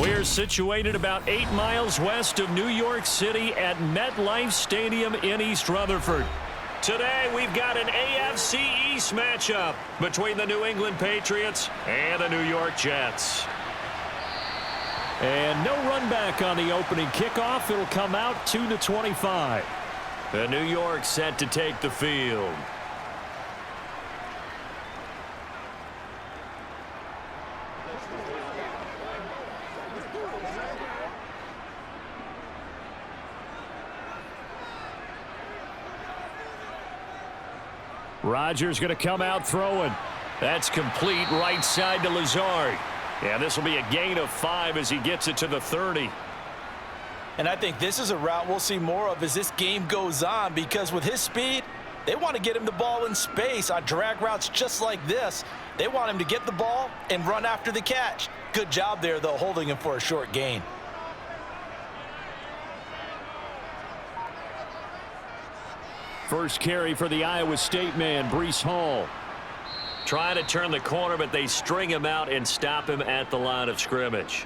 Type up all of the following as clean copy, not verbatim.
We're situated about 8 miles west of New York City at MetLife Stadium in East Rutherford. Today, we've got an AFC East matchup between the New England Patriots and the New York Jets. And no run back on the opening kickoff. It'll come out 2-25. The New York set to take the field. Rodgers going to come out throwing. That's complete right side to Lazard. Yeah, this will be a gain of 5 as he gets it to the 30. And I think this is a route we'll see more of as this game goes on, because with his speed, they want to get him the ball in space on drag routes just like this. They want him to get the ball and run after the catch. Good job there, though, holding him for a short gain. First carry for the Iowa State man, Breece Hall. Trying to turn the corner, but they string him out and stop him at the line of scrimmage.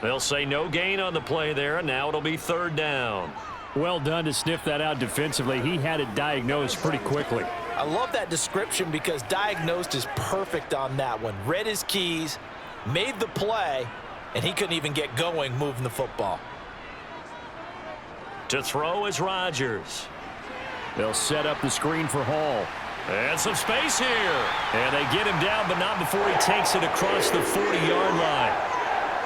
They'll say no gain on the play there, and now it'll be 3rd down. Well done to sniff that out defensively. He had it diagnosed pretty quickly. I love that description because diagnosed is perfect on that one. Read his keys, made the play, and he couldn't even get going moving the football. To throw is Rodgers. They'll set up the screen for Hall. And some space here. And they get him down, but not before he takes it across the 40-yard line.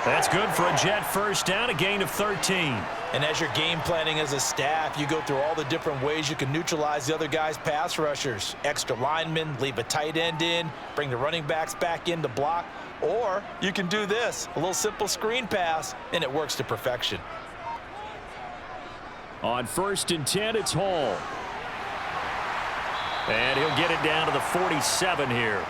That's good for a Jet first down, a gain of 13. And as you're game planning as a staff, you go through all the different ways you can neutralize the other guy's pass rushers. Extra linemen, leave a tight end in, bring the running backs back in to block. Or you can do this, a little simple screen pass, and it works to perfection. On 1st and 10, it's Hall. And he'll get it down to the 47 here.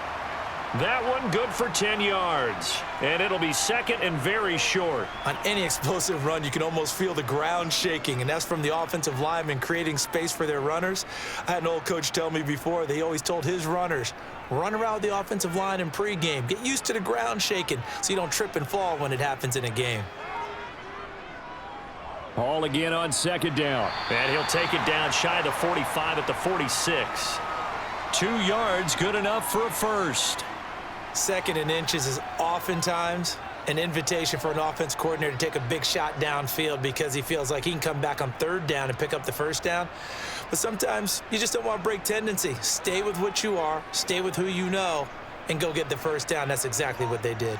That one good for 10 yards. And it'll be 2nd and very short. On any explosive run, you can almost feel the ground shaking, and that's from the offensive linemen creating space for their runners. I had an old coach tell me before, they always told his runners, run around the offensive line in pregame. Get used to the ground shaking so you don't trip and fall when it happens in a game. Hall again on 2nd down. And he'll take it down shy of the 45 at the 46. 2 yards, good enough for a first. 2nd and inches is oftentimes an invitation for an offense coordinator to take a big shot downfield because he feels like he can come back on 3rd down and pick up the first down. But sometimes you just don't want to break tendency. Stay with what you are, stay with who you know, and go get the first down. That's exactly what they did.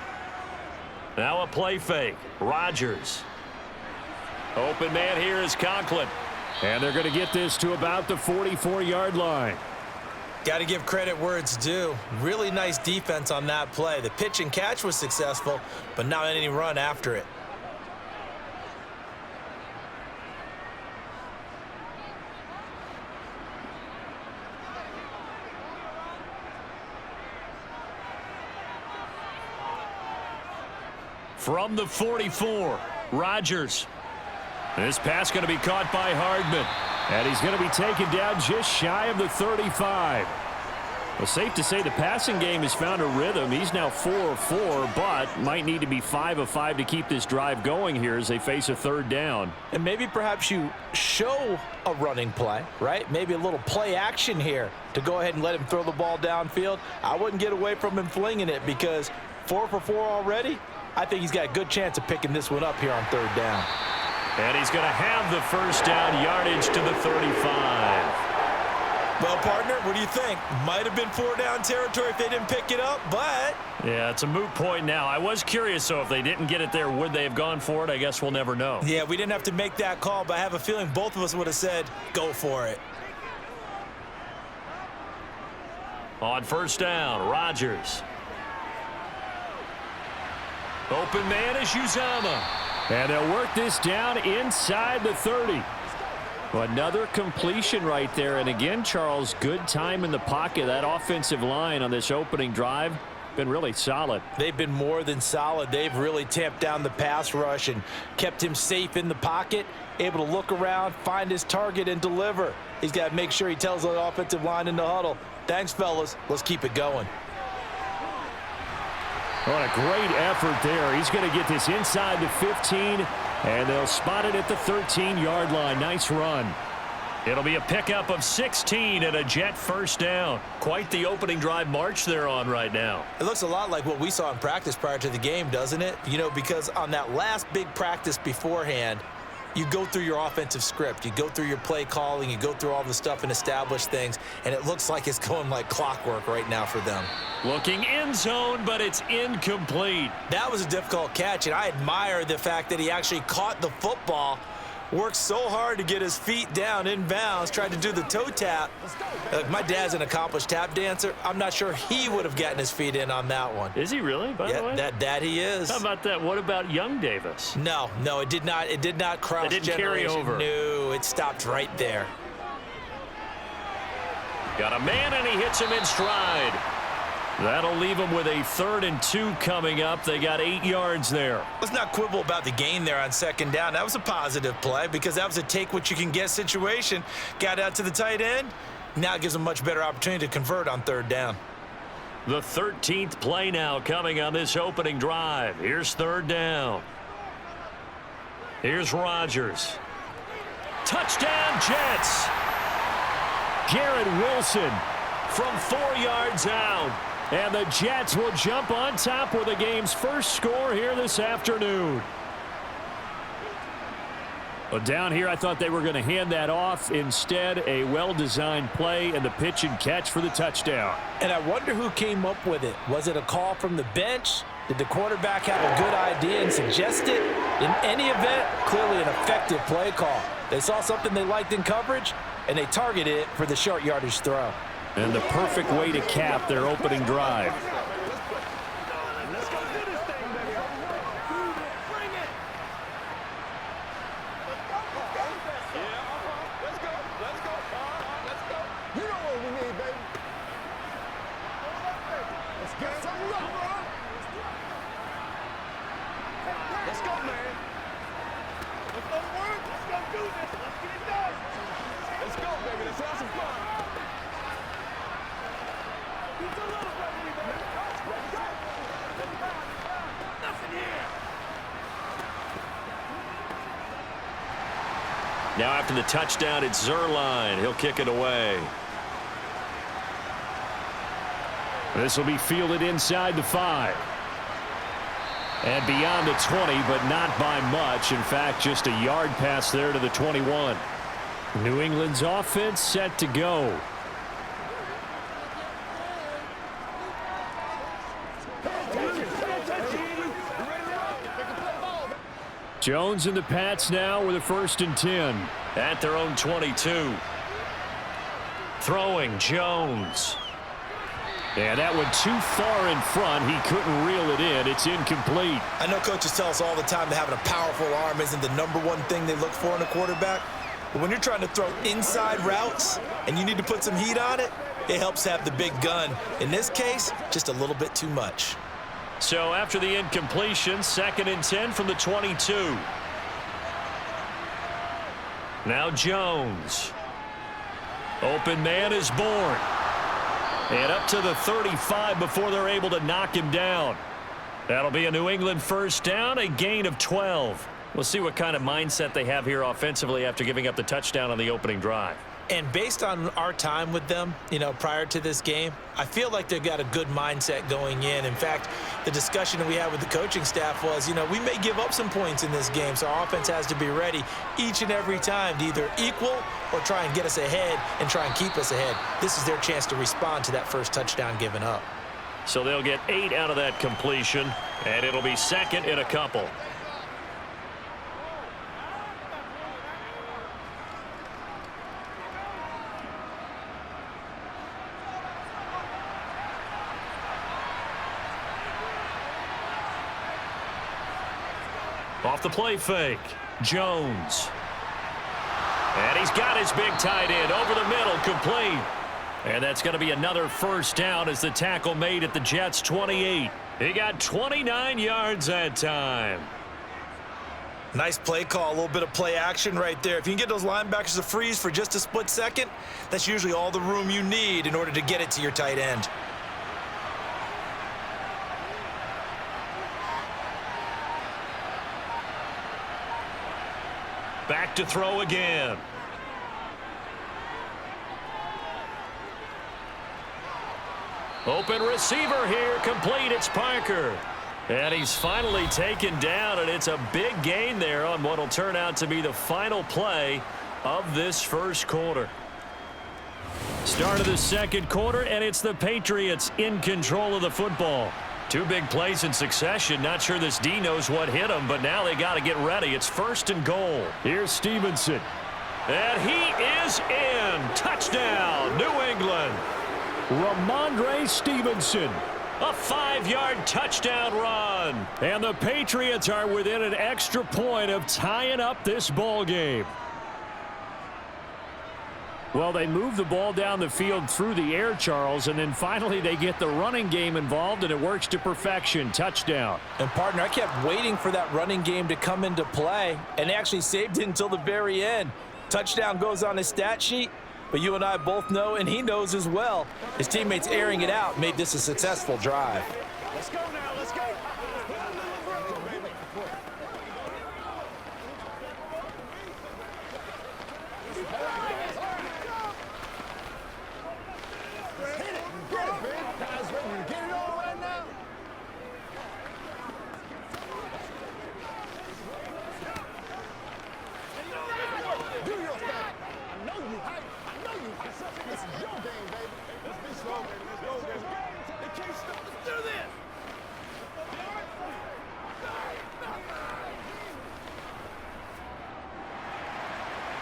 Now a play fake. Rodgers. Open man here is Conklin. And they're going to get this to about the 44-yard line. Got to give credit where it's due. Really nice defense on that play. The pitch and catch was successful, but not any run after it. From the 44, Rodgers. This pass going to be caught by Hardman. And he's going to be taken down just shy of the 35. Well, safe to say the passing game has found a rhythm. He's now 4 of 4, but might need to be 5 of 5 to keep this drive going here as they face a 3rd down. And maybe perhaps you show a running play, right? Maybe a little play action here to go ahead and let him throw the ball downfield. I wouldn't get away from him flinging it because 4 for 4 already. I think he's got a good chance of picking this one up here on 3rd down. And he's going to have the first down, yardage to the 35. Well, partner, what do you think? Might have been 4-down territory if they didn't pick it up, but... Yeah, it's a moot point now. I was curious, so if they didn't get it there, would they have gone for it? I guess we'll never know. Yeah, we didn't have to make that call, but I have a feeling both of us would have said, go for it. On 1st down, Rodgers. Open man is Uzama. And they'll work this down inside the 30. Another completion right there. And again, Charles, good time in the pocket. That offensive line on this opening drive been really solid. They've been more than solid. They've really tamped down the pass rush and kept him safe in the pocket, able to look around, find his target, and deliver. He's got to make sure he tells the offensive line in the huddle, thanks, fellas. Let's keep it going. What a great effort there. He's going to get this inside the 15, and they'll spot it at the 13-yard line. Nice run. It'll be a pickup of 16 and a Jet first down. Quite the opening drive march they're on right now. It looks a lot like what we saw in practice prior to the game, doesn't it? You know, because on that last big practice beforehand, you go through your offensive script. You go through your play calling. You go through all the stuff and establish things, and it looks like it's going like clockwork right now for them. Looking end zone, but it's incomplete. That was a difficult catch, and I admire the fact that he actually caught the football, worked so hard to get his feet down inbounds, tried to do the toe tap. Look, my dad's an accomplished tap dancer. I'm not sure he would have gotten his feet in on that one. Is he really, by the way? That he is. How about that? What about young Davis? No, it did not cross it didn't carry over. No, it stopped right there. Got a man, and he hits him in stride. That'll leave him with a 3rd and 2 coming up. They got 8 yards there. Let's not quibble about the gain there on 2nd down. That was a positive play because that was a take-what-you-can-get situation. Got out to the tight end. Now it gives them a much better opportunity to convert on 3rd down. The 13th play now coming on this opening drive. Here's 3rd down. Here's Rodgers. Touchdown, Jets. Garrett Wilson from 4 yards out. And the Jets will jump on top with the game's first score here this afternoon. Well, down here, I thought they were going to hand that off. Instead, a well-designed play and the pitch and catch for the touchdown. And I wonder who came up with it. Was it a call from the bench? Did the quarterback have a good idea and suggest it? In any event, clearly an effective play call. They saw something they liked in coverage, and they targeted it for the short yardage throw. And the perfect way to cap their opening drive. Now after the touchdown, it's Zerline. He'll kick it away. This will be fielded inside the 5. And beyond the 20, but not by much. In fact, just a yard pass there to the 21. New England's offense set to go. Jones and the Pats now with a 1st and 10 at their own 22. Throwing Jones. And that went too far in front. He couldn't reel it in. It's incomplete. I know coaches tell us all the time that having a powerful arm isn't the #1 thing they look for in a quarterback. But when you're trying to throw inside routes and you need to put some heat on it, it helps have the big gun. In this case, just a little bit too much. So after the incompletion, 2nd and 10 from the 22. Now Jones. Open man is born. And up to the 35 before they're able to knock him down. That'll be a New England first down, a gain of 12. We'll see what kind of mindset they have here offensively after giving up the touchdown on the opening drive. And based on our time with them, prior to this game, I feel like they've got a good mindset going in. In fact, the discussion that we had with the coaching staff was, we may give up some points in this game, so our offense has to be ready each and every time to either equal or try and get us ahead and try and keep us ahead. This is their chance to respond to that first touchdown given up. So they'll get 8 out of that completion, and it'll be 2nd and a couple. Off the play fake, Jones. And he's got his big tight end over the middle, complete. And that's going to be another first down as the tackle made at the Jets' 28. He got 29 yards that time. Nice play call, a little bit of play action right there. If you can get those linebackers to freeze for just a split second, that's usually all the room you need in order to get it to your tight end. Back to throw again. Open receiver here, complete. It's Parker. And he's finally taken down, and it's a big gain there on what will turn out to be the final play of this first quarter. Start of the second quarter, and it's the Patriots in control of the football. Two big plays in succession. Not sure this D knows what hit him, but now they got to get ready. It's 1st and goal. Here's Stevenson. And he is in. Touchdown, New England. Ramondre Stevenson. A 5-yard touchdown run. And the Patriots are within an extra point of tying up this ball game. Well, they move the ball down the field through the air, Charles, and then finally they get the running game involved, and it works to perfection. Touchdown. And, partner, I kept waiting for that running game to come into play, and they actually saved it until the very end. Touchdown goes on his stat sheet, but you and I both know, and he knows as well, his teammates airing it out made this a successful drive. Let's go now, let's go.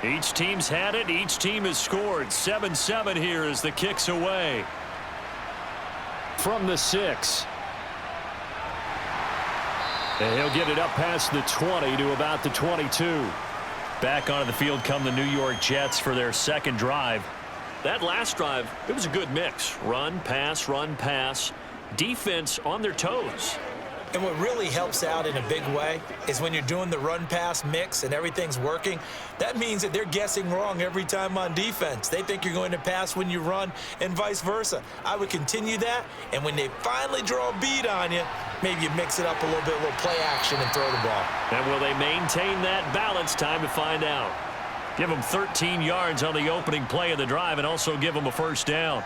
Each team's had it. Each team has scored. 7-7 here as the kick's away. From the 6. And he'll get it up past the 20 to about the 22. Back onto the field come the New York Jets for their second drive. That last drive, it was a good mix. Run, pass, defense on their toes. And what really helps out in a big way is when you're doing the run-pass mix and everything's working, that means that they're guessing wrong every time on defense. They think you're going to pass when you run and vice versa. I would continue that, and when they finally draw a bead on you, maybe you mix it up a little bit, a little play action and throw the ball. And will they maintain that balance? Time to find out. Give them 13 yards on the opening play of the drive and also give them a first down.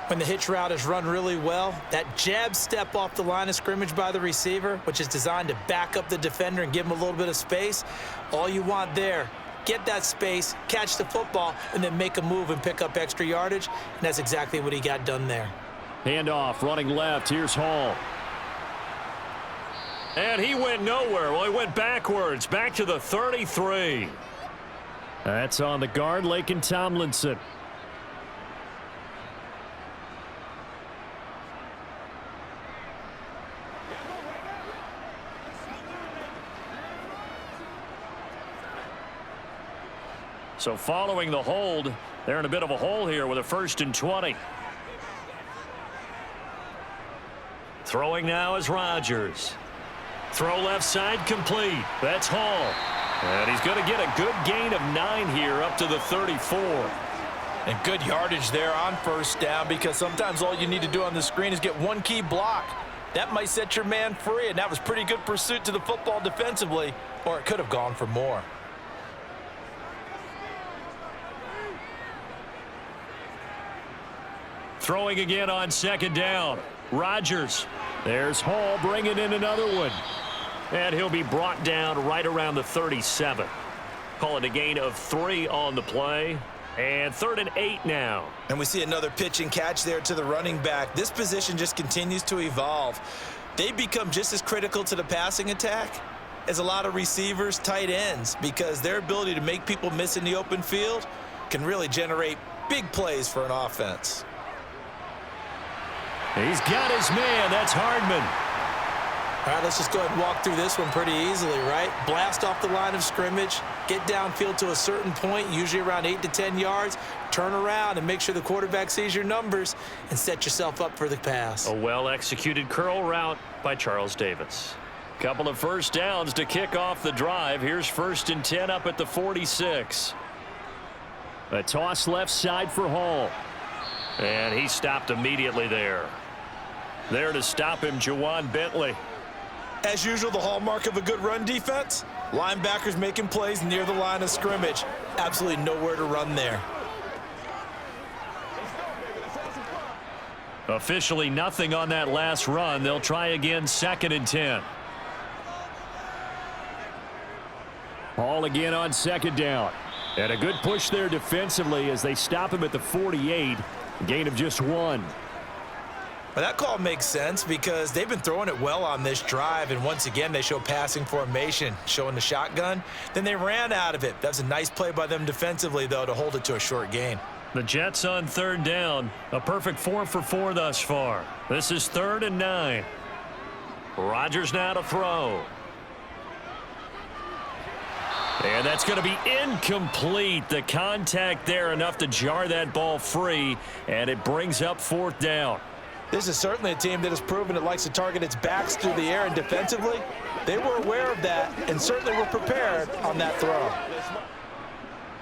When the hitch route is run really well, that jab step off the line of scrimmage by the receiver, which is designed to back up the defender and give him a little bit of space, all you want there, get that space, catch the football, and then make a move and pick up extra yardage, and that's exactly what he got done there. Handoff, running left. Here's Hall. And he went nowhere. Well, he went backwards, back to the 33. That's on the guard, Laken Tomlinson. So following the hold, they're in a bit of a hole here with a 1st and 20. Throwing now is Rodgers. Throw left side complete. That's Hall. And he's going to get a good gain of 9 here up to the 34. And good yardage there on first down, because sometimes all you need to do on the screen is get one key block. That might set your man free, and that was pretty good pursuit to the football defensively, or it could have gone for more. Throwing again on 2nd down. Rodgers. There's Hall bringing in another one. And he'll be brought down right around the 37. Call it a gain of 3 on the play. And 3rd and 8 now. And we see another pitch and catch there to the running back. This position just continues to evolve. They become just as critical to the passing attack as a lot of receivers, tight ends, because their ability to make people miss in the open field can really generate big plays for an offense. He's got his man. That's Hardman. All right, let's just go ahead and walk through this one pretty easily, right? Blast off the line of scrimmage, get downfield to a certain point, usually around 8 to 10 yards, turn around and make sure the quarterback sees your numbers and set yourself up for the pass. A well-executed curl route by Charles Davis. Couple of first downs to kick off the drive. Here's 1st and 10 up at the 46. A toss left side for Hall. And he stopped immediately there. There to stop him, Juwan Bentley. As usual, the hallmark of a good run defense, linebackers making plays near the line of scrimmage. Absolutely nowhere to run there. Officially nothing on that last run. They'll try again, 2nd and 10. Ball again on 2nd down. And a good push there defensively as they stop him at the 48. A gain of just 1. Well, that call makes sense because they've been throwing it well on this drive, and once again they show passing formation, showing the shotgun. Then they ran out of it. That's a nice play by them defensively, though, to hold it to a short gain. The Jets on 3rd down. A perfect 4 for 4 thus far. This is 3rd and 9. Rodgers now to throw. And that's going to be incomplete. The contact there enough to jar that ball free, and it brings up 4th down. This is certainly a team that has proven it likes to target its backs through the air, and defensively, they were aware of that and certainly were prepared on that throw.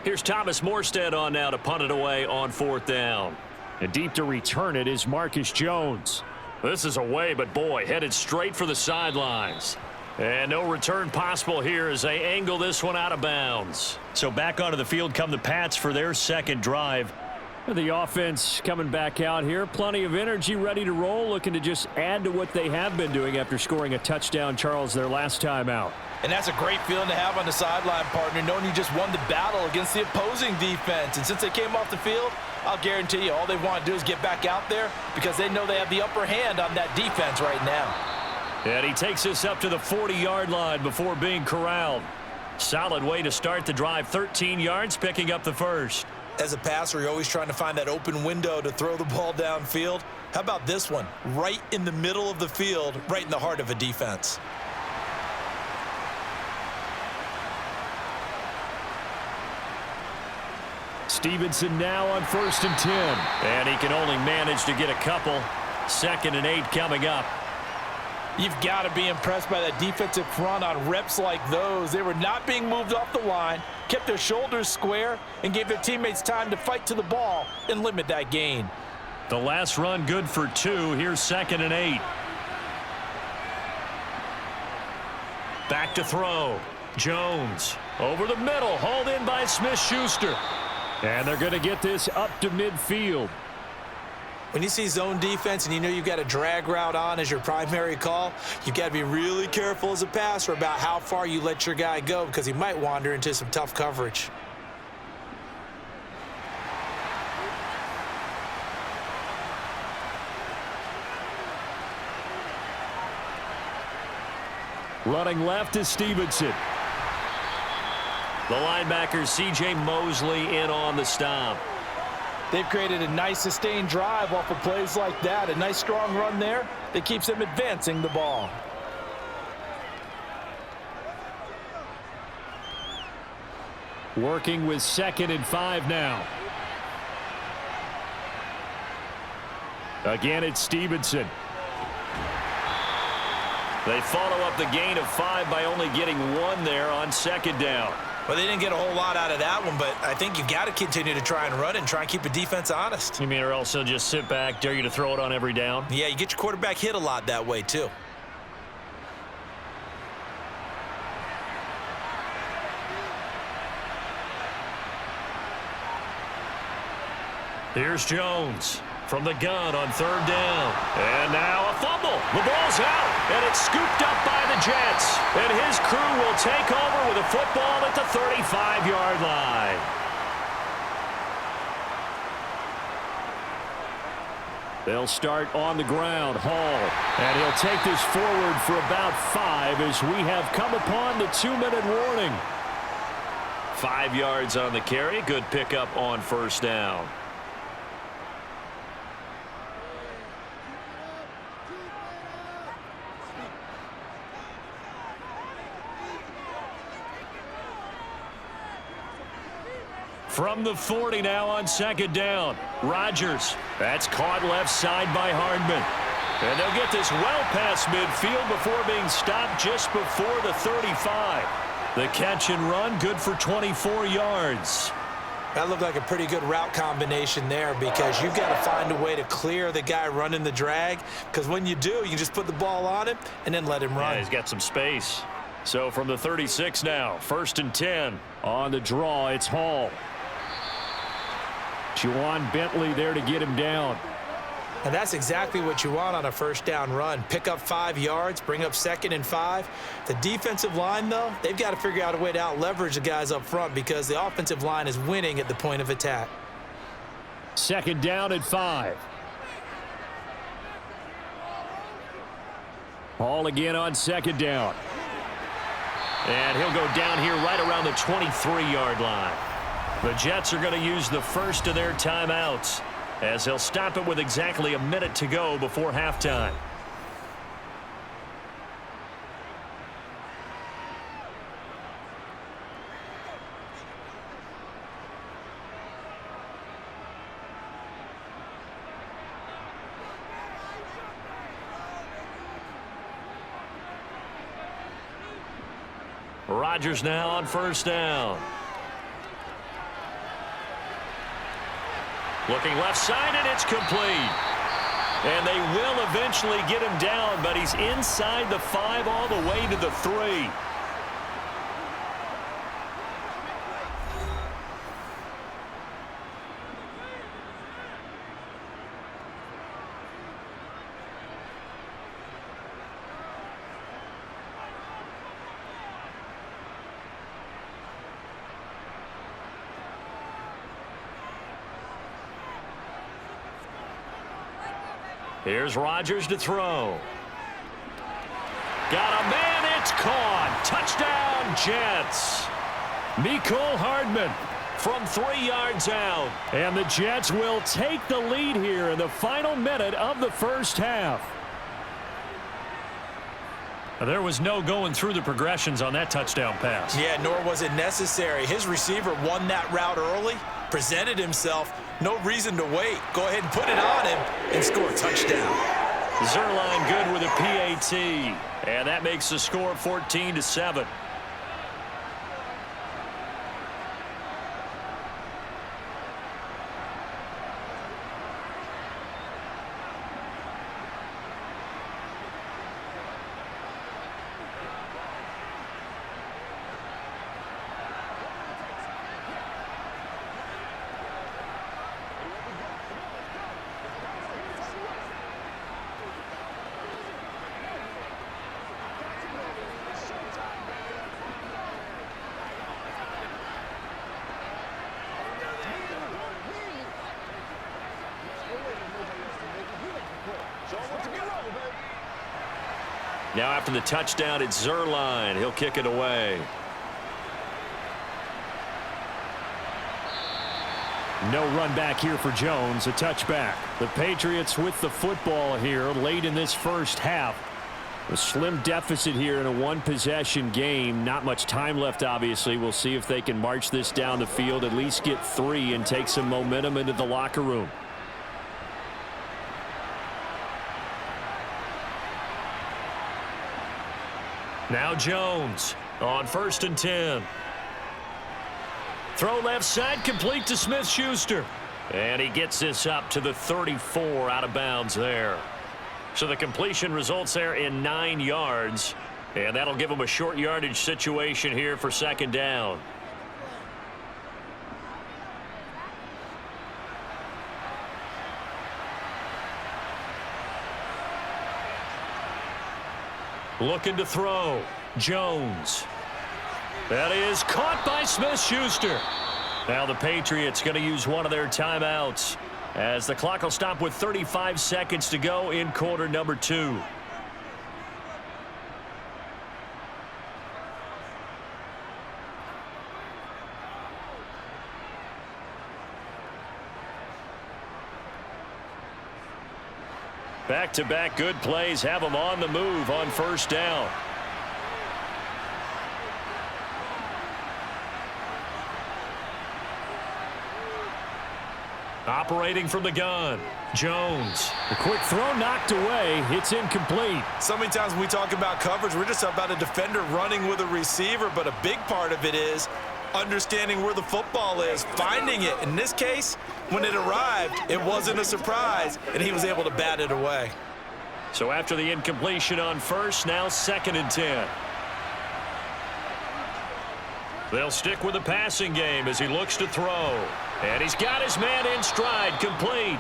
Here's Thomas Morstead on now to punt it away on 4th down. And deep to return it is Marcus Jones. This is away, but boy, headed straight for the sidelines. And no return possible here as they angle this one out of bounds. So back onto the field come the Pats for their 2nd drive. The offense coming back out here. Plenty of energy, ready to roll, looking to just add to what they have been doing after scoring a touchdown, Charles, their last time out. And that's a great feeling to have on the sideline, partner, knowing you just won the battle against the opposing defense. And since they came off the field, I'll guarantee you all they want to do is get back out there because they know they have the upper hand on that defense right now. And he takes us up to the 40-yard line before being corralled. Solid way to start the drive, 13 yards, picking up the first. As a passer, you're always trying to find that open window to throw the ball downfield. How about this one? Right in the middle of the field, right in the heart of a defense. Stevenson now on 1st and 10. And he can only manage to get a couple. 2nd and 8 coming up. You've got to be impressed by that defensive front on reps like those. They were not being moved off the line, kept their shoulders square, and gave their teammates time to fight to the ball and limit that gain. The last run good for 2. Here's 2nd and 8. Back to throw. Jones over the middle, hauled in by Smith-Schuster. And they're going to get this up to midfield. When you see zone defense and you know you've got a drag route on as your primary call, you've got to be really careful as a passer about how far you let your guy go because he might wander into some tough coverage. Running left is Stevenson. The linebacker, C.J. Mosley, in on the stop. They've created a nice sustained drive off of plays like that. A nice strong run there that keeps them advancing the ball. Working with 2nd and 5 now. Again, it's Stevenson. They follow up the gain of 5 by only getting 1 there on 2nd down. Well, they didn't get a whole lot out of that one, but I think you've got to continue to try and run and try and keep the defense honest. You mean, or else they'll just sit back, dare you to throw it on every down? Yeah, you get your quarterback hit a lot that way, too. Here's Jones from the gun on 3rd down. And now a fumble. The ball's out, and it's scooped up by the Jets. And his crew will take over with a football at the 35-yard line. They'll start on the ground. Hall. And he'll take this forward for about 5 as we have come upon the 2-minute warning. 5 yards on the carry. Good pickup on 1st down. From the 40 now on 2nd down. Rodgers. That's caught left side by Hardman. And they'll get this well past midfield before being stopped just before the 35. The catch and run good for 24 yards. That looked like a pretty good route combination there because you've got to find a way to clear the guy running the drag, because when you do, you just put the ball on him and then let him run. Yeah, he's got some space. So from the 36 now, 1st and 10. On the draw, it's Hall. Juwan Bentley there to get him down. And that's exactly what you want on a first down run. Pick up 5 yards, bring up 2nd and 5. The defensive line, though, they've got to figure out a way to out-leverage the guys up front because the offensive line is winning at the point of attack. 2nd down and 5. Hall again on 2nd down. And he'll go down here right around the 23-yard line. The Jets are going to use the first of their timeouts, as they'll stop it with exactly a minute to go before halftime. Rodgers now on 1st down. Looking left side, and it's complete. And they will eventually get him down, but he's inside the 5 all the way to the 3. Here's Rodgers to throw. Got a man, it's caught. Touchdown, Jets. Mecole Hardman from 3 yards out. And the Jets will take the lead here in the final minute of the first half. There was no going through the progressions on that touchdown pass. Yeah, nor was it necessary. His receiver won that route early, presented himself. No reason to wait. Go ahead and put it on him and score a touchdown. Zuerlein good with a PAT. And that makes the score 14-7. Now after the touchdown, it's Zuerlein. He'll kick it away. No run back here for Jones. A touchback. The Patriots with the football here late in this first half. A slim deficit here in a one-possession game. Not much time left, obviously. We'll see if they can march this down the field, at least get 3, and take some momentum into the locker room. Now Jones on 1st and 10. Throw left side, complete to Smith-Schuster. And he gets this up to the 34, out of bounds there. So the completion results there in 9 yards. And that'll give him a short yardage situation here for 2nd down. Looking to throw. Jones. That is caught by Smith-Schuster. Now the Patriots going to use one of their timeouts, as the clock will stop with 35 seconds to go in quarter number 2. Back-to-back good plays have them on the move on 1st down. Operating from the gun, Jones. The quick throw knocked away. It's incomplete. So many times when we talk about coverage, we're just about a defender running with a receiver, but a big part of it is understanding where the football is, finding it. In this case, when it arrived, it wasn't a surprise, and he was able to bat it away. So after the incompletion on first, now 2nd and 10. They'll stick with the passing game as he looks to throw. And he's got his man in stride, complete.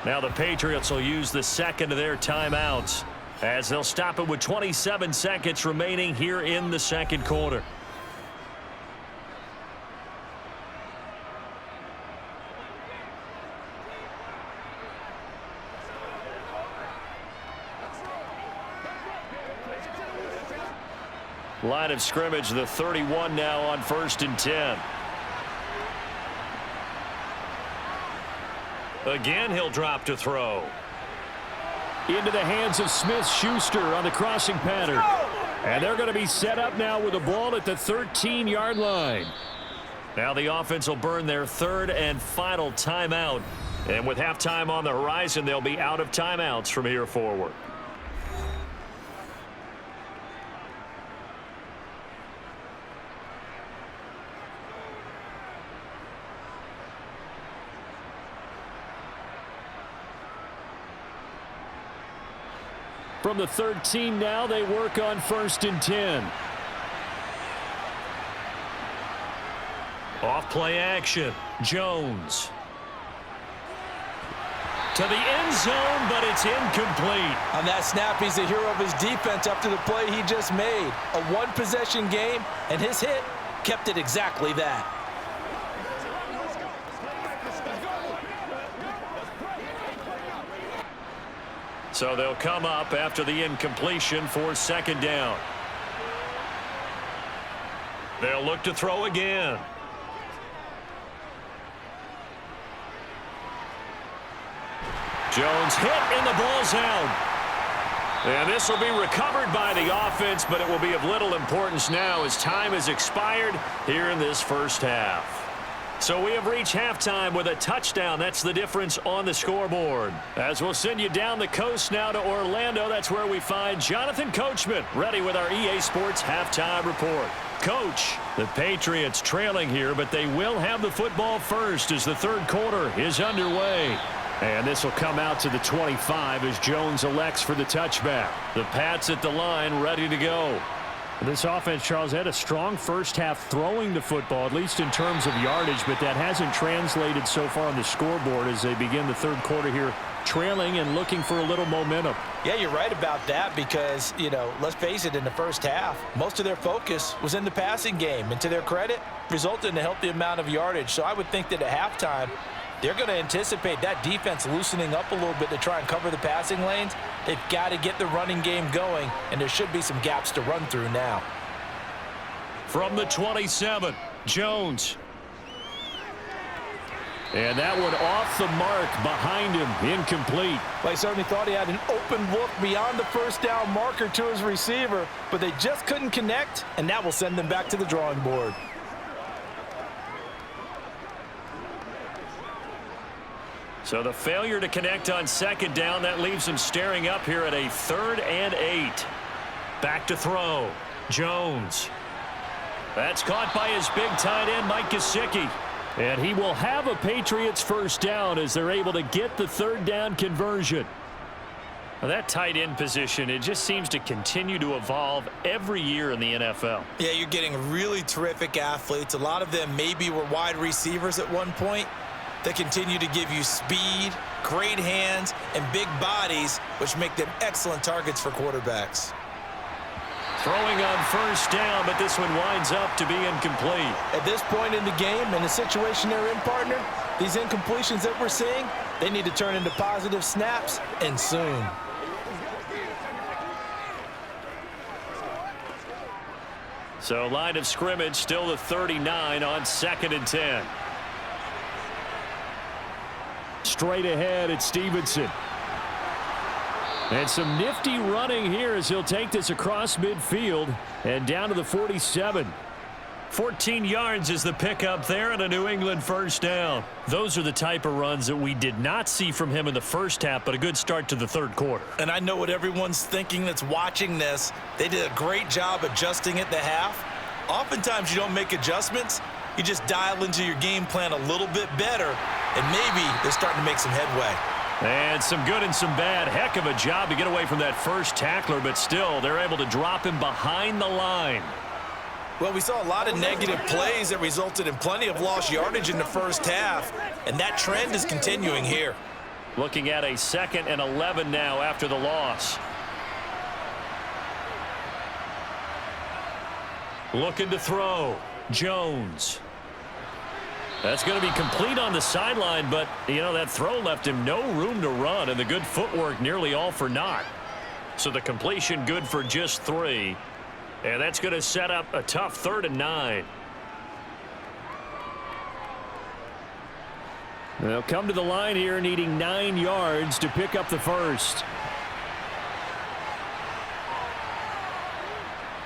Now the Patriots will use the second of their timeouts as they'll stop it with 27 seconds remaining here in the second quarter. Line of scrimmage, the 31 now on 1st and 10. Again, he'll drop to throw. Into the hands of Smith-Schuster on the crossing pattern. And they're going to be set up now with the ball at the 13-yard line. Now the offense will burn their 3rd and final timeout. And with halftime on the horizon, they'll be out of timeouts from here forward. From the 13 now, they work on 1st and 10. Off play action. Jones. To the end zone, but it's incomplete. On that snap, he's the hero of his defense up to the play he just made. A one-possession game, and his hit kept it exactly that. So they'll come up after the incompletion for 2nd down. They'll look to throw again. Jones hit and the ball's out. And this will be recovered by the offense, but it will be of little importance now as time has expired here in this first half. So we have reached halftime with a touchdown. That's the difference on the scoreboard. As we'll send you down the coast now to Orlando, that's where we find Jonathan Coachman ready with our EA Sports halftime report. Coach, the Patriots trailing here, but they will have the football first as the 3rd quarter is underway. And this will come out to the 25 as Jones elects for the touchback. The Pats at the line ready to go. This offense, Charles, had a strong first half throwing the football, at least in terms of yardage, but that hasn't translated so far on the scoreboard as they begin the 3rd quarter here, trailing and looking for a little momentum. Yeah, you're right about that because, let's face it, in the first half, most of their focus was in the passing game, and to their credit, resulted in a healthy amount of yardage. So I would think that at halftime, they're going to anticipate that defense loosening up a little bit to try and cover the passing lanes. They've got to get the running game going, and there should be some gaps to run through now. From the 27, Jones. And that one off the mark behind him, incomplete. Well, he certainly thought he had an open look beyond the first down marker to his receiver, but they just couldn't connect, and that will send them back to the drawing board. So the failure to connect on 2nd down, that leaves them staring up here at a 3rd and 8. Back to throw. Jones. That's caught by his big tight end, Mike Gesicki. And he will have a Patriots first down as they're able to get the 3rd down conversion. Now that tight end position, it just seems to continue to evolve every year in the NFL. Yeah, you're getting really terrific athletes. A lot of them maybe were wide receivers at one point. They continue to give you speed, great hands, and big bodies, which make them excellent targets for quarterbacks. Throwing on first down, but this one winds up to be incomplete. At this point in the game, and the situation they're in, partner, these incompletions that we're seeing, they need to turn into positive snaps, and soon. So line of scrimmage still the 39 on 2nd and 10. Straight ahead at Stevenson. And some nifty running here as he'll take this across midfield and down to the 47. 14 yards is the pickup there and a New England first down. Those are the type of runs that we did not see from him in the first half, but a good start to the 3rd quarter. And I know what everyone's thinking that's watching this. They did a great job adjusting at the half. Oftentimes, you don't make adjustments. You just dial into your game plan a little bit better, and maybe they're starting to make some headway. And some good and some bad. Heck of a job to get away from that first tackler, but still, they're able to drop him behind the line. Well, we saw a lot of negative plays that resulted in plenty of lost yardage in the first half, and that trend is continuing here. Looking at a 2nd and 11 now after the loss. Looking to throw. Jones. That's going to be complete on the sideline, but, that throw left him no room to run, and the good footwork nearly all for naught. So the completion good for just 3, and that's going to set up a tough 3rd and 9. They'll come to the line here needing 9 yards to pick up the first.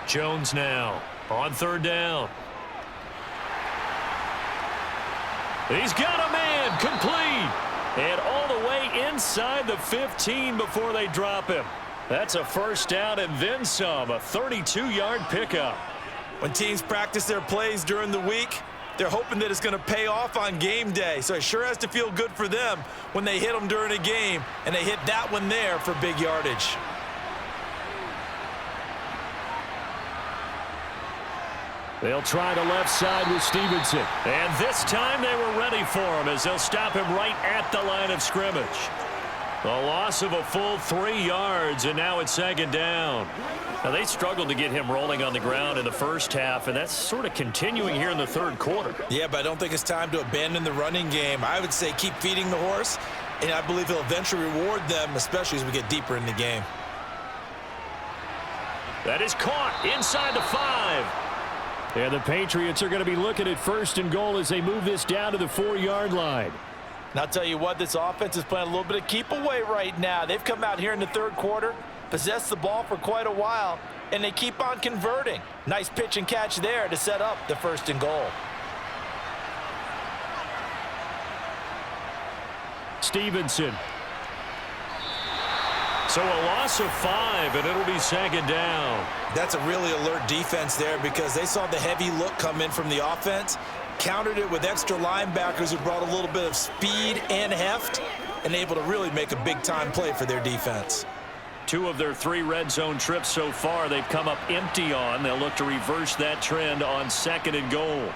Jones now on 3rd down. He's got a man, complete, and all the way inside the 15 before they drop him. That's a first down and then some, a 32-yard pickup. When teams practice their plays during the week, they're hoping that it's going to pay off on game day, so it sure has to feel good for them when they hit them during a game, and they hit that one there for big yardage. They'll try the left side with Stevenson. And this time they were ready for him as they'll stop him right at the line of scrimmage. A loss of a full 3 yards, and now it's 2nd down. Now, they struggled to get him rolling on the ground in the first half, and that's sort of continuing here in the 3rd quarter. Yeah, but I don't think it's time to abandon the running game. I would say keep feeding the horse, and I believe he'll eventually reward them, especially as we get deeper in the game. That is caught inside the 5. And the Patriots are going to be looking at 1st and goal as they move this down to the 4-yard line. And I'll tell you what, this offense is playing a little bit of keep away right now. They've come out here in the 3rd quarter, possessed the ball for quite a while, and they keep on converting. Nice pitch and catch there to set up the 1st and goal. Stevenson. So a loss of 5, and it'll be 2nd down. That's a really alert defense there because they saw the heavy look come in from the offense, countered it with extra linebackers who brought a little bit of speed and heft, and able to really make a big-time play for their defense. 2 of their 3 red zone trips so far they've come up empty on. They'll look to reverse that trend on 2nd and goal.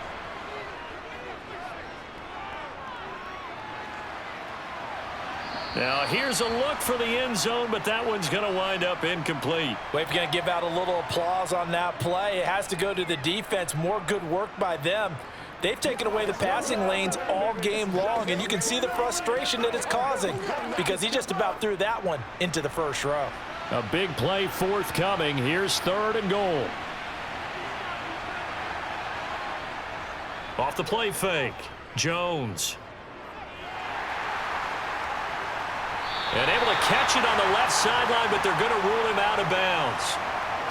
Now, here's a look for the end zone, but that one's going to wind up incomplete. Well, if you're going to give out a little applause on that play, it has to go to the defense. More good work by them. They've taken away the passing lanes all game long, and you can see the frustration that it's causing because he just about threw that one into the 1st row. A big play forthcoming. Here's 3rd and goal. Off the play fake. Jones. And able to catch it on the left sideline, but they're going to rule him out of bounds.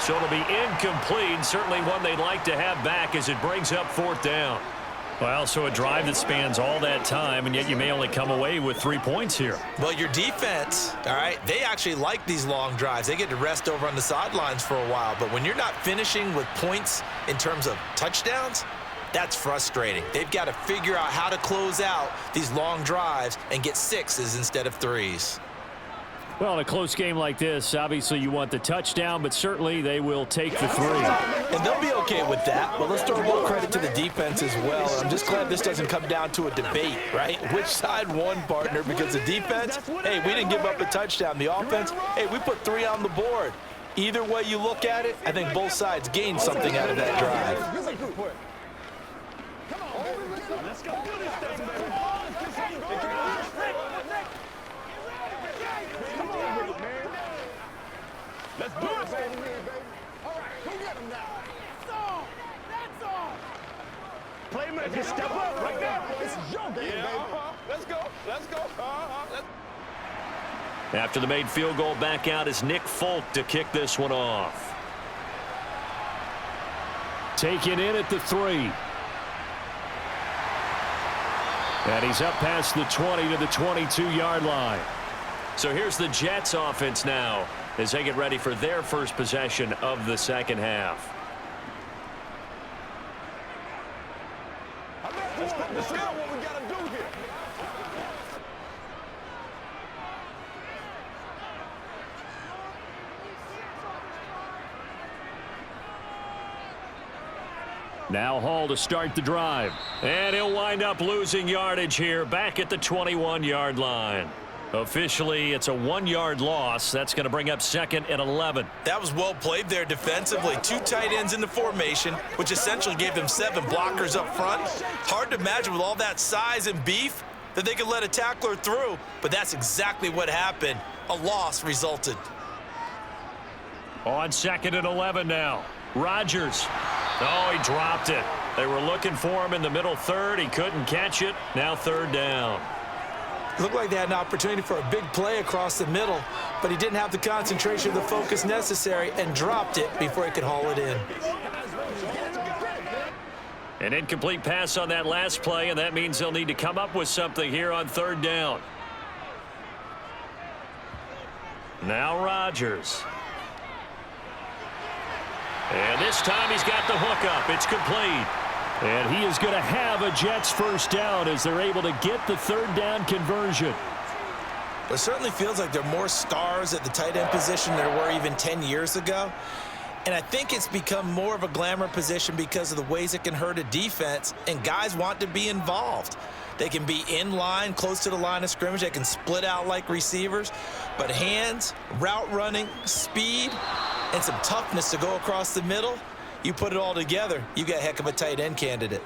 So it'll be incomplete, certainly one they'd like to have back as it brings up 4th down. Well, so a drive that spans all that time, and yet you may only come away with 3 points here. Well, your defense, all right, they actually like these long drives. They get to rest over on the sidelines for a while, but when you're not finishing with points in terms of touchdowns, that's frustrating. They've got to figure out how to close out these long drives and get 6s instead of 3s. Well, in a close game like this, obviously you want the touchdown, but certainly they will take the 3. And they'll be okay with that. But let's throw a little credit to the defense as well. I'm just glad this doesn't come down to a debate, right? Which side won, partner? Because the defense, hey, we didn't give up a touchdown. The offense, hey, we put 3 on the board. Either way you look at it, I think both sides gained something out of that drive. Let's go. Let's do it, baby. All right, go get him now. That's all. Playmaker, step up right there. This is your game, baby. Let's go. After the made field goal, back out is Nick Folk to kick this one off. Taken in at the 3. And he's up past the 20 to the 22-yard line. So here's the Jets offense now as they get ready for their first possession of the 2nd half. Let's figure out what we got to do here. Now Hall to start the drive. And he'll wind up losing yardage here back at the 21-yard line. Officially, it's a 1-yard loss. That's going to bring up 2nd and 11. That was well played there defensively. 2 tight ends in the formation, which essentially gave them 7 blockers up front. Hard to imagine with all that size and beef that they could let a tackler through, but that's exactly what happened. A loss resulted. On 2nd and 11 now. Rodgers. Oh, he dropped it. They were looking for him in the middle third. He couldn't catch it. Now 3rd down. It looked like they had an opportunity for a big play across the middle, but he didn't have the concentration or the focus necessary and dropped it before he could haul it in. An incomplete pass on that last play, and that means they'll need to come up with something here on 3rd down. Now Rodgers. And this time he's got the hook up. It's complete. And he is going to have a Jets first down as they're able to get the 3rd down conversion. It certainly feels like there are more stars at the tight end position than there were even 10 years ago. And I think it's become more of a glamour position because of the ways it can hurt a defense, and guys want to be involved. They can be in line, close to the line of scrimmage. They can split out like receivers. But hands, route running, speed, and some toughness to go across the middle, you put it all together, you got a heck of a tight end candidate.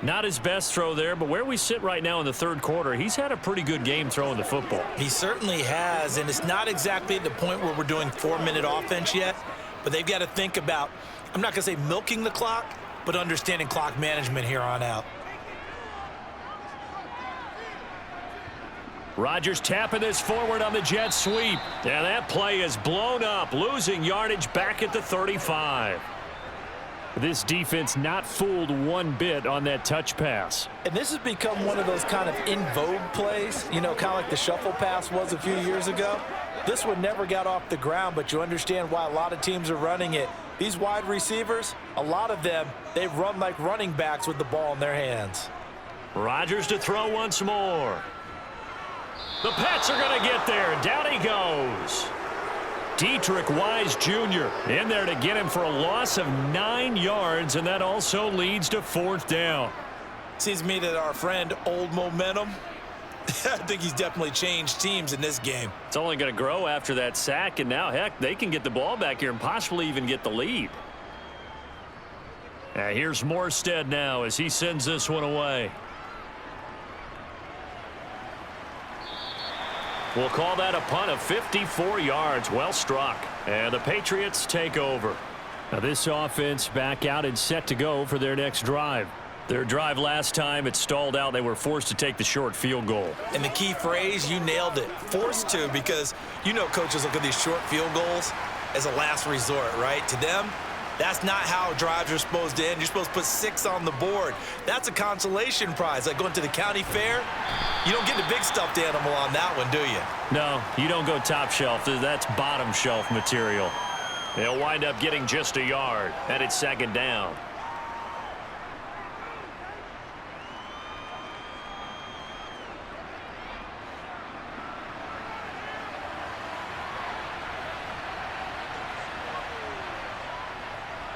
Not his best throw there, but where we sit right now in the 3rd quarter, he's had a pretty good game throwing the football. He certainly has, and it's not exactly at the point where we're doing 4-minute offense yet, but they've got to think about, I'm not going to say milking the clock, but understanding clock management here on out. Rodgers tapping this forward on the jet sweep. And that play is blown up, losing yardage back at the 35. This defense not fooled one bit on that touch pass. And this has become one of those kind of in vogue plays, you know, kind of like the shuffle pass was a few years ago. This one never got off the ground, but you understand why a lot of teams are running it. These wide receivers, a lot of them, they run like running backs with the ball in their hands. Rodgers to throw once more. The Pats are going to get there. Down he goes. Dietrich Wise Jr. in there to get him for a loss of 9 yards, and that also leads to 4th down. Seems to me that our friend Old Momentum, I think he's definitely changed teams in this game. It's only going to grow after that sack, and now, heck, they can get the ball back here and possibly even get the lead. Here's Morstead now as he sends this one away. We'll call that a punt of 54 yards. Well struck. And the Patriots take over. Now this offense back out and set to go for their next drive. Their drive last time, it stalled out. They were forced to take the short field goal. And the key phrase, you nailed it. Forced to, because you know coaches look at these short field goals as a last resort, right? To them, that's not how drives are supposed to end. You're supposed to put 6 on the board. That's a consolation prize. Like going to the county fair, you don't get the big stuffed animal on that one, do you? No, you don't go top shelf. That's bottom shelf material. They'll wind up getting just a yard, and it's 2nd down.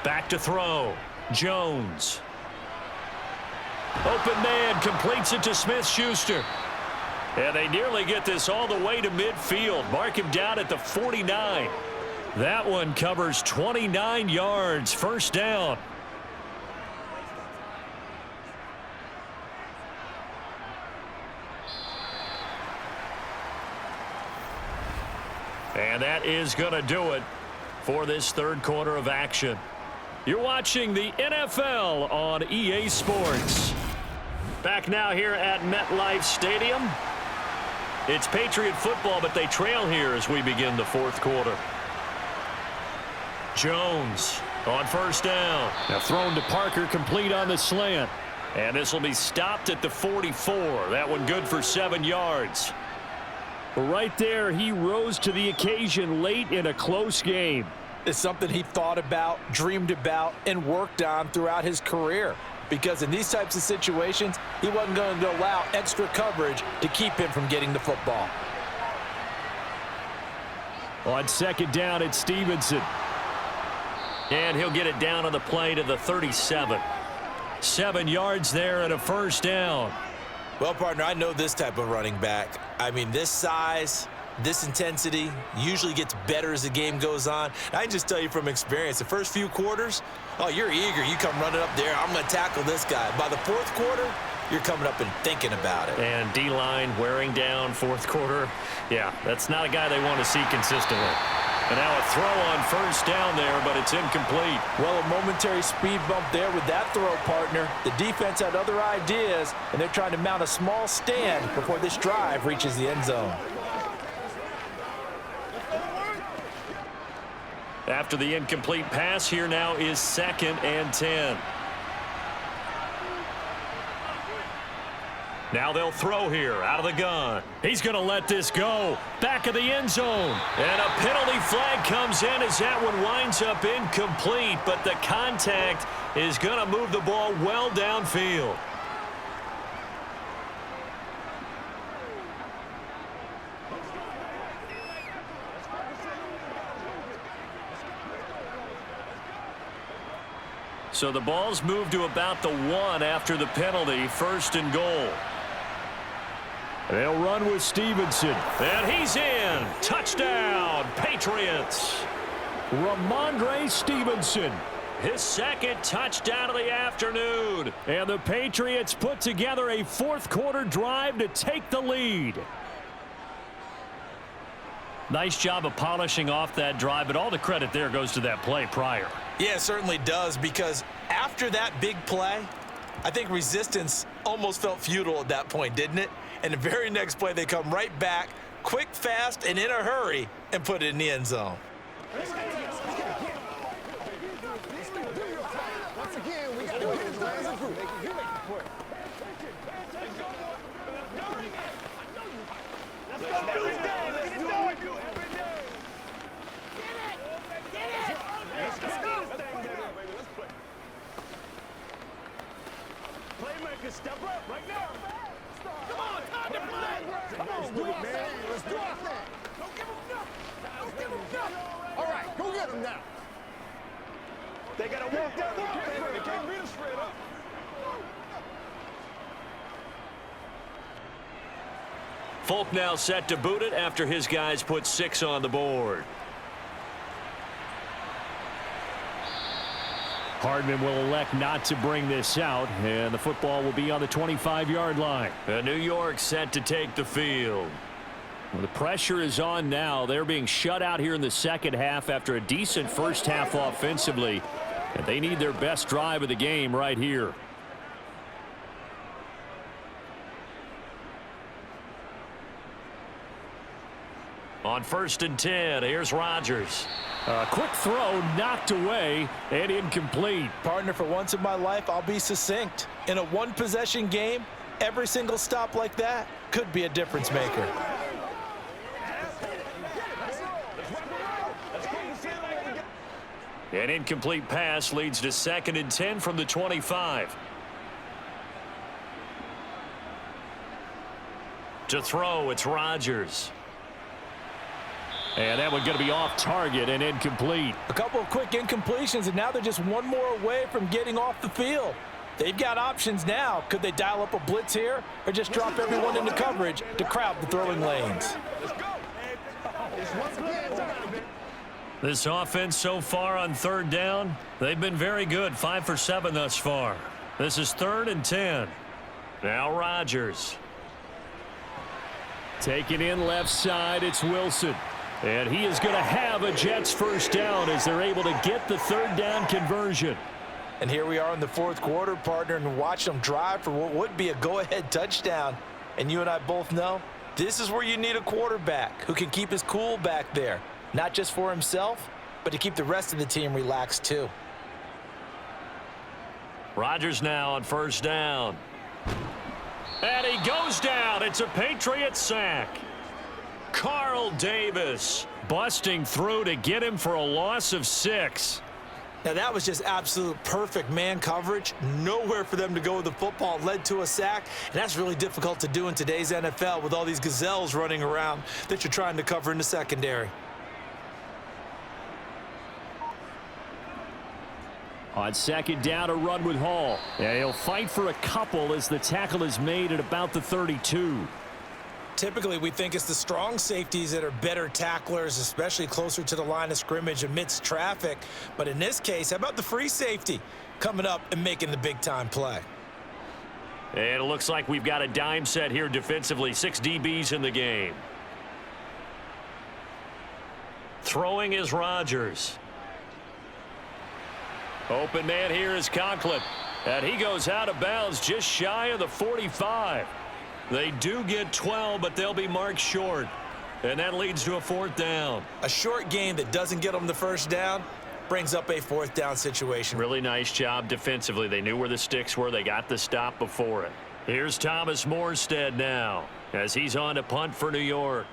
Back to throw. Jones. Open man completes it to Smith-Schuster. And they nearly get this all the way to midfield. Mark him down at the 49. That one covers 29 yards. 1st down. And that is going to do it for this 3rd quarter of action. You're watching the NFL on EA Sports. Back now here at MetLife Stadium. It's Patriot football, but they trail here as we begin the 4th quarter. Jones on 1st down. Now thrown to Parker, complete on the slant. And this will be stopped at the 44. That one good for 7 yards. Right there, he rose to the occasion late in a close game. It's something he thought about, dreamed about, and worked on throughout his career. because in these types of situations, he wasn't going to allow extra coverage to keep him from getting the football. On second down, it's Stevenson. And he'll get it down on the play to the 37. 7 yards there and a first down. Well, partner, I know this type of running back. I mean, this size, this intensity usually gets better as the game goes on. I can just tell you from experience, the first few quarters, oh, you're eager. You come running up there, I'm going to tackle this guy. By the fourth quarter, you're coming up and thinking about it. And D-line wearing down fourth quarter. Yeah, that's not a guy they want to see consistently. And now a throw on first down there, but it's incomplete. Well, a momentary speed bump there with that throw, partner. The defense had other ideas, and they're trying to mount a small stand before this drive reaches the end zone. After the incomplete pass, here now is 2nd and 10. Now they'll throw here out of the gun. He's going to let this go. Back of the end zone. And a penalty flag comes in as that one winds up incomplete. But the contact is going to move the ball well downfield. So the ball's moved to about the 1 after the penalty. 1st and goal. They'll run with Stevenson. And he's in. Touchdown, Patriots. Ramondre Stevenson. His 2nd touchdown of the afternoon. And the Patriots put together a fourth quarter drive to take the lead. Nice job of polishing off that drive, but all the credit there goes to that play prior. Yeah, it certainly does, because after that big play, I think resistance almost felt futile at that point, didn't it? And the very next play, they come right back, quick, fast, and in a hurry, and put it in the end zone. Once again, we got to do this as a group. Playmaker, step up right now. Come on, time to play. Come on, man. Let's do our thing. Don't give him nothing. Don't give him nothing. All right, go get him now. They got to walk that walk. They can't beat us straight up. Folk now set to boot it after his guys put 6 on the board. Hardman will elect not to bring this out, and the football will be on the 25-yard line. New York set to take the field. Well, the pressure is on now. They're being shut out here in the second half after a decent first half offensively, and they need their best drive of the game right here. On 1st and 10, here's Rodgers. A quick throw knocked away and incomplete. Partner, for once in my life, I'll be succinct. In a one-possession game, every single stop like that could be a difference maker. An incomplete pass leads to 2nd and 10 from the 25. To throw, it's Rodgers. And that one going to be off target and incomplete. A couple of quick incompletions, and now they're just one more away from getting off the field. They've got options now. Could they dial up a blitz here or just drop everyone into coverage to crowd the throwing lanes? This offense so far on 3rd down, they've been very good. 5 for 7 thus far. This is 3rd and 10. Now Rodgers. Taking in left side, it's Wilson. And he is going to have a Jets first down as they're able to get the 3rd down conversion. And here we are in the fourth quarter, partner, and watch them drive for what would be a go-ahead touchdown. And you and I both know this is where you need a quarterback who can keep his cool back there. Not just for himself, but to keep the rest of the team relaxed too. Rodgers now on 1st down. And he goes down. It's a Patriots sack. Carl Davis busting through to get him for a loss of 6. Now, that was just absolute perfect man coverage. Nowhere for them to go with the football. Led to a sack, and that's really difficult to do in today's NFL with all these gazelles running around that you're trying to cover in the secondary. On second down, a run with Hall. And he'll fight for a couple as the tackle is made at about the 32. Typically, we think it's the strong safeties that are better tacklers, especially closer to the line of scrimmage amidst traffic. But in this case, how about the free safety coming up and making the big-time play? And it looks like we've got a dime set here defensively. 6 DBs in the game. Throwing is Rodgers. Open man here is Conklin. And he goes out of bounds just shy of the 45. They do get 12, but they'll be marked short. And that leads to a 4th down. A short game that doesn't get them the first down brings up a 4th down situation. Really nice job defensively. They knew where the sticks were. They got the stop before it. Here's Thomas Morstead now as he's on to punt for New York.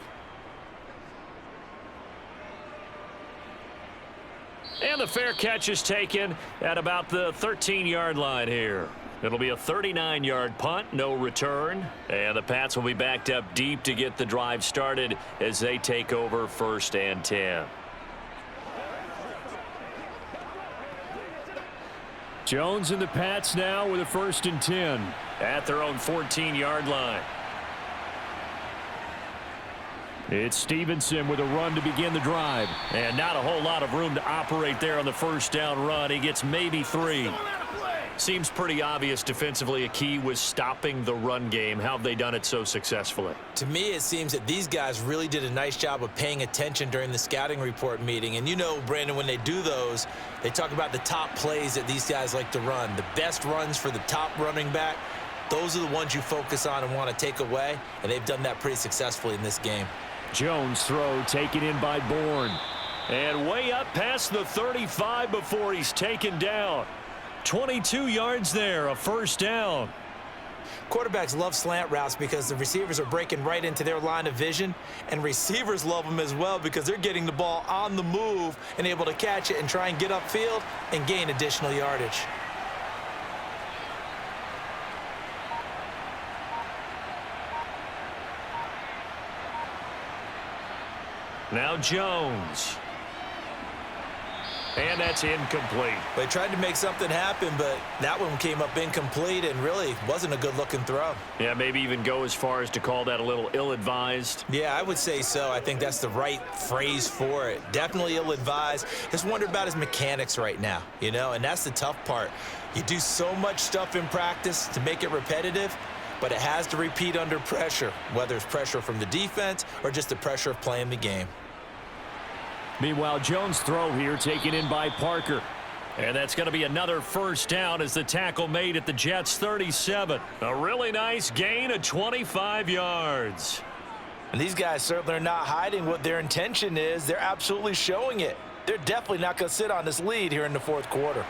And the fair catch is taken at about the 13-yard line here. It'll be a 39-yard punt, no return. And the Pats will be backed up deep to get the drive started as they take over 1st and 10. Jones and the Pats now with a 1st and 10 at their own 14-yard line. It's Stevenson with a run to begin the drive. And not a whole lot of room to operate there on the 1st down run. He gets maybe 3. Seems pretty obvious defensively a key was stopping the run game. How have they done it so successfully? To me, it seems that these guys really did a nice job of paying attention during the scouting report meeting. And you know, Brandon, when they do those, they talk about the top plays that these guys like to run. The best runs for the top running back, those are the ones you focus on and want to take away. And they've done that pretty successfully in this game. Jones throw taken in by Bourne. And way up past the 35 before he's taken down. 22 yards there, a 1st down. Quarterbacks love slant routes because the receivers are breaking right into their line of vision, and receivers love them as well because they're getting the ball on the move and able to catch it and try and get upfield and gain additional yardage. Now Jones. And that's incomplete. They tried to make something happen, but that one came up incomplete and really wasn't a good-looking throw. Yeah, maybe even go as far as to call that a little ill-advised. Yeah, I would say so. I think that's the right phrase for it. Definitely ill-advised. Just wonder about his mechanics right now, you know, and that's the tough part. You do so much stuff in practice to make it repetitive, but it has to repeat under pressure, whether it's pressure from the defense or just the pressure of playing the game. Meanwhile, Jones' throw here taken in by Parker. And that's going to be another 1st down as the tackle made at the Jets' 37. A really nice gain of 25 yards. And these guys certainly are not hiding what their intention is. They're absolutely showing it. They're definitely not going to sit on this lead here in the 4th quarter.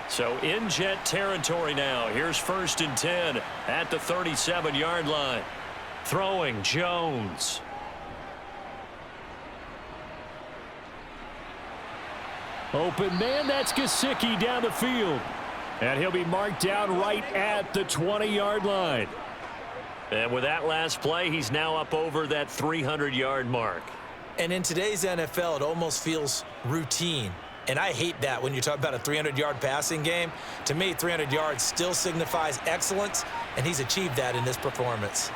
So in Jet territory now. Here's 1st and 10 at the 37-yard line. Throwing Jones. Open man, that's Gesicki down the field. And he'll be marked down right at the 20-yard line. And with that last play, he's now up over that 300-yard mark. And in today's NFL, it almost feels routine. And I hate that when you talk about a 300-yard passing game. To me, 300 yards still signifies excellence, and he's achieved that in this performance.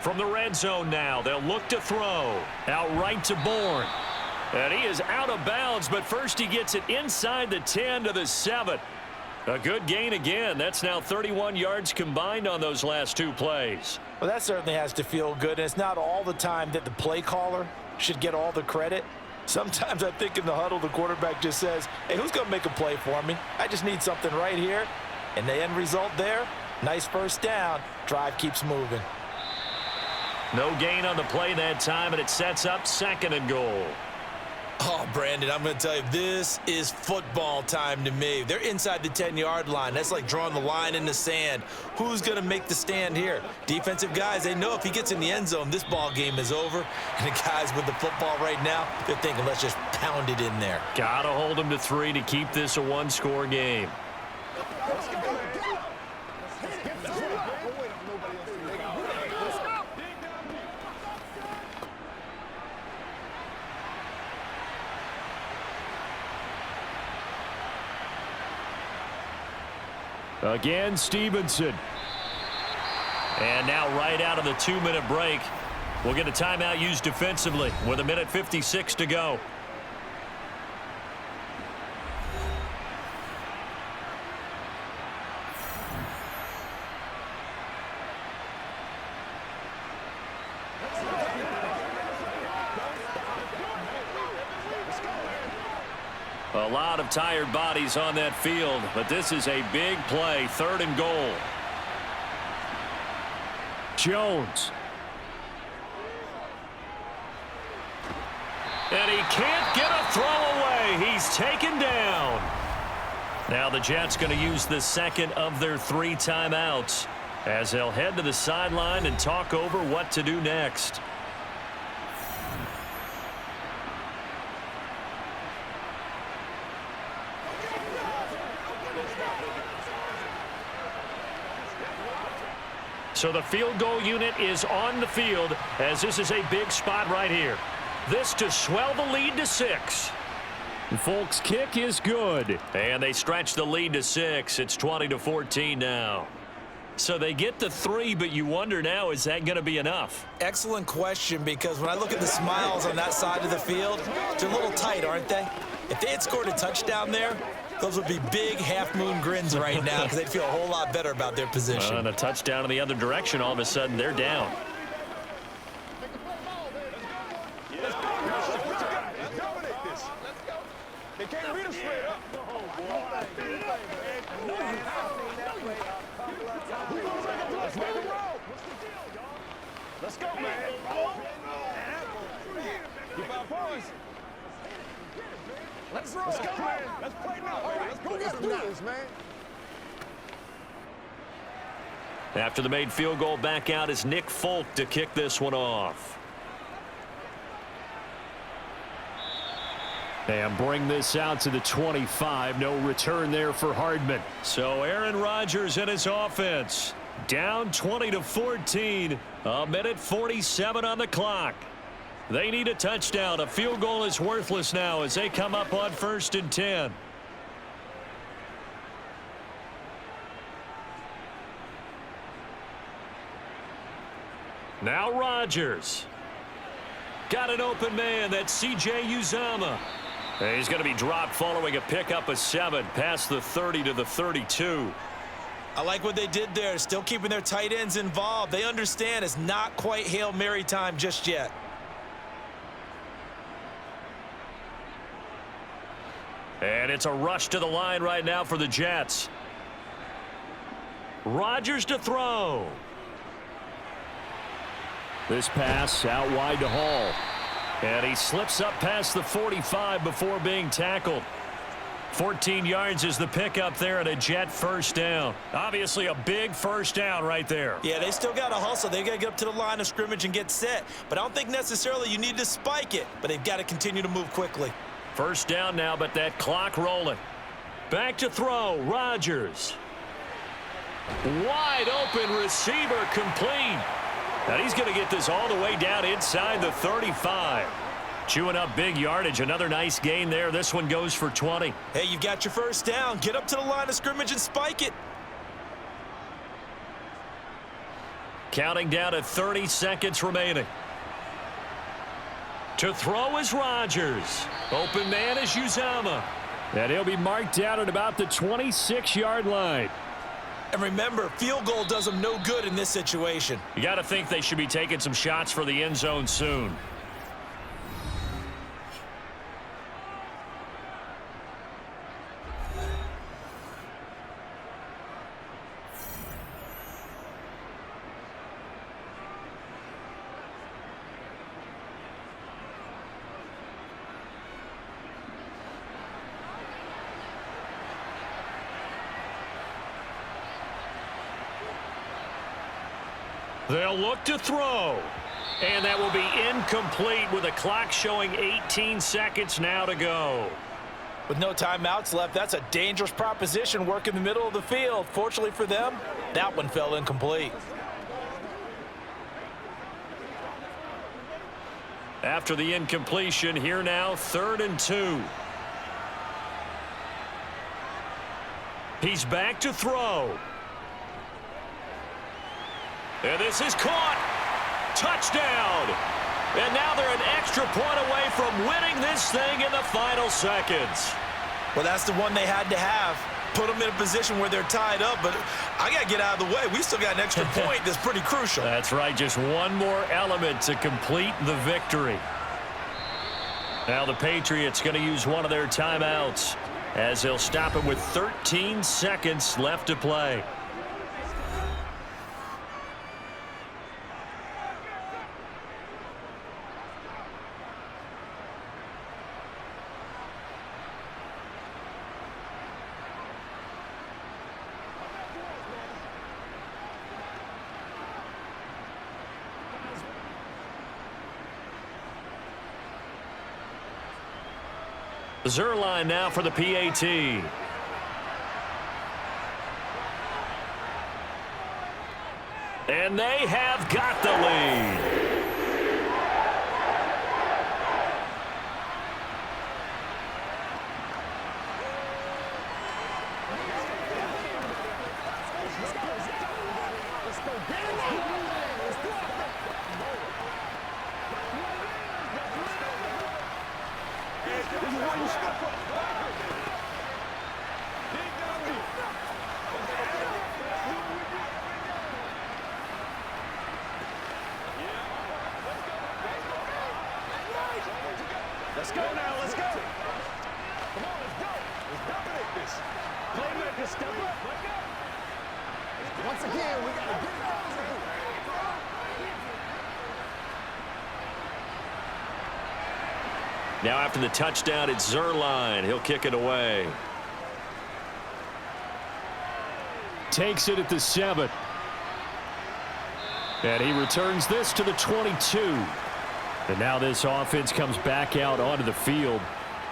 From the red zone now, they'll look to throw. Out right to Bourne. And he is out of bounds, but first he gets it inside the 10 to the 7. A good gain again. That's now 31 yards combined on those last 2 plays. Well, that certainly has to feel good. And it's not all the time that the play caller should get all the credit. Sometimes I think in the huddle, the quarterback just says, hey, who's going to make a play for me? I just need something right here. And the end result there, nice 1st down. Drive keeps moving. No gain on the play that time, and it sets up 2nd and goal. Oh, Brandon, I'm going to tell you, this is football time to me. They're inside the 10-yard line. That's like drawing the line in the sand. Who's going to make the stand here? Defensive guys, they know if he gets in the end zone, this ball game is over. And the guys with the football right now, they're thinking, let's just pound it in there. Got to hold them to 3 to keep this a one-score game. Again, Stevenson. And now right out of the 2-minute break, we'll get a timeout used defensively with 1:56 to go. A lot of tired bodies on that field, but this is a big play, 3rd and goal. Jones. And he can't get a throw away. He's taken down. Now the Jets going to use the second of their 3 timeouts as they'll head to the sideline and talk over what to do next. So the field goal unit is on the field as this is a big spot right here. This to swell the lead to 6. Folks, kick is good. And they stretch the lead to 6. It's 20-14 now. So they get the 3, but you wonder now, is that going to be enough? Excellent question, because when I look at the smiles on that side of the field, they're a little tight, aren't they? If they had scored a touchdown there, those would be big half-moon grins right now because they'd feel a whole lot better about their position. And a touchdown in the other direction, all of a sudden they're down. Let's go, man. Keep our points. Let's go, man. Let's play now. All right, let's go get him now, man. After the made field goal, back out is Nick Folk to kick this one off. And bring this out to the 25. No return there for Hardman. So Aaron Rodgers and his offense down 20-14. 1:47 on the clock. They need a touchdown. A field goal is worthless now as they come up on 1st and 10. Now Rodgers. Got an open man. That's C.J. Uzomah. He's going to be dropped following a pickup of 7 past the 30 to the 32. I like what they did there, still keeping their tight ends involved. They understand it's not quite Hail Mary time just yet. And it's a rush to the line right now for the Jets. Rodgers to throw. This pass out wide to Hall. And he slips up past the 45 before being tackled. 14 yards is the pickup there and a Jet first down. Obviously a big first down right there. Yeah, they still got to hustle. They got to get up to the line of scrimmage and get set. But I don't think necessarily you need to spike it. But they've got to continue to move quickly. First down now, but that clock rolling. Back to throw. Rodgers. Wide open receiver complete. And he's going to get this all the way down inside the 35. Chewing up big yardage. Another nice gain there. This one goes for 20. Hey, you've got your first down. Get up to the line of scrimmage and spike it. Counting down to 30 seconds remaining. To throw is Rodgers. Open man is Uzomah. And he'll be marked down at about the 26-yard line. And remember, field goal does them no good in this situation. You got to think they should be taking some shots for the end zone soon. They'll look to throw. And that will be incomplete with the clock showing 18 seconds now to go. With no timeouts left, that's a dangerous proposition work in the middle of the field. Fortunately for them, that one fell incomplete. After the incompletion, here now, 3rd and 2. He's back to throw. And this is caught. Touchdown. And now they're an extra point away from winning this thing in the final seconds. Well, that's the one they had to have. Put them in a position where they're tied up, but I got to get out of the way. We still got an extra point that's pretty crucial. That's right, just one more element to complete the victory. Now the Patriots going to use one of their timeouts as they'll stop it with 13 seconds left to play. Zerline now for the PAT. And they have got the lead. Let's go now, let's go. Come on, let's go. Let's dominate this. Playmakers, step up. Once again, we got to get it done. Now after the touchdown, it's Zerline. He'll kick it away. Takes it at the 7. And he returns this to the 22. And now this offense comes back out onto the field.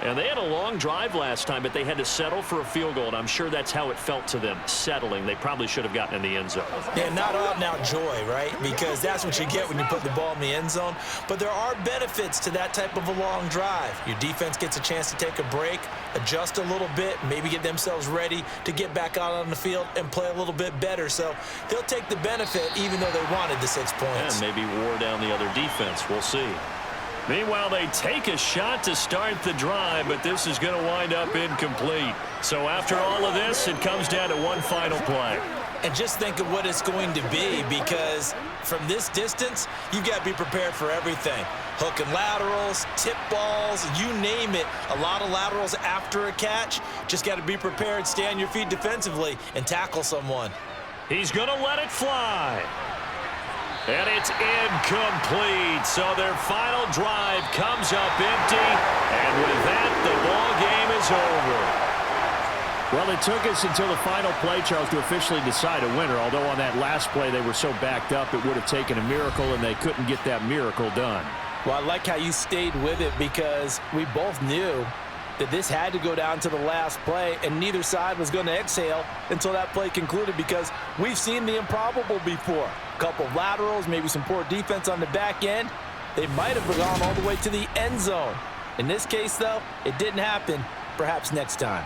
And they had a long drive last time, but they had to settle for a field goal, and I'm sure that's how it felt to them, settling. They probably should have gotten in the end zone. Yeah, not out-and-out joy, right? Because that's what you get when you put the ball in the end zone. But there are benefits to that type of a long drive. Your defense gets a chance to take a break, adjust a little bit, maybe get themselves ready to get back out on the field and play a little bit better. So they'll take the benefit even though they wanted the 6 points. And maybe wore down the other defense. We'll see. Meanwhile, they take a shot to start the drive, but this is going to wind up incomplete. So after all of this, it comes down to one final play. And just think of what it's going to be, because from this distance, you've got to be prepared for everything. Hook and laterals, tip balls, you name it. A lot of laterals after a catch. Just got to be prepared, stay on your feet defensively, and tackle someone. He's going to let it fly. And it's incomplete. So their final drive comes up empty. And with that, the ball game is over. Well, it took us until the final play, Charles, to officially decide a winner. Although on that last play they were so backed up, it would have taken a miracle, and they couldn't get that miracle done. Well, I like how you stayed with it, because we both knew that this had to go down to the last play, and neither side was going to exhale until that play concluded, because we've seen the improbable before. A couple of laterals, maybe some poor defense on the back end. They might have gone all the way to the end zone. In this case, though, it didn't happen. Perhaps next time.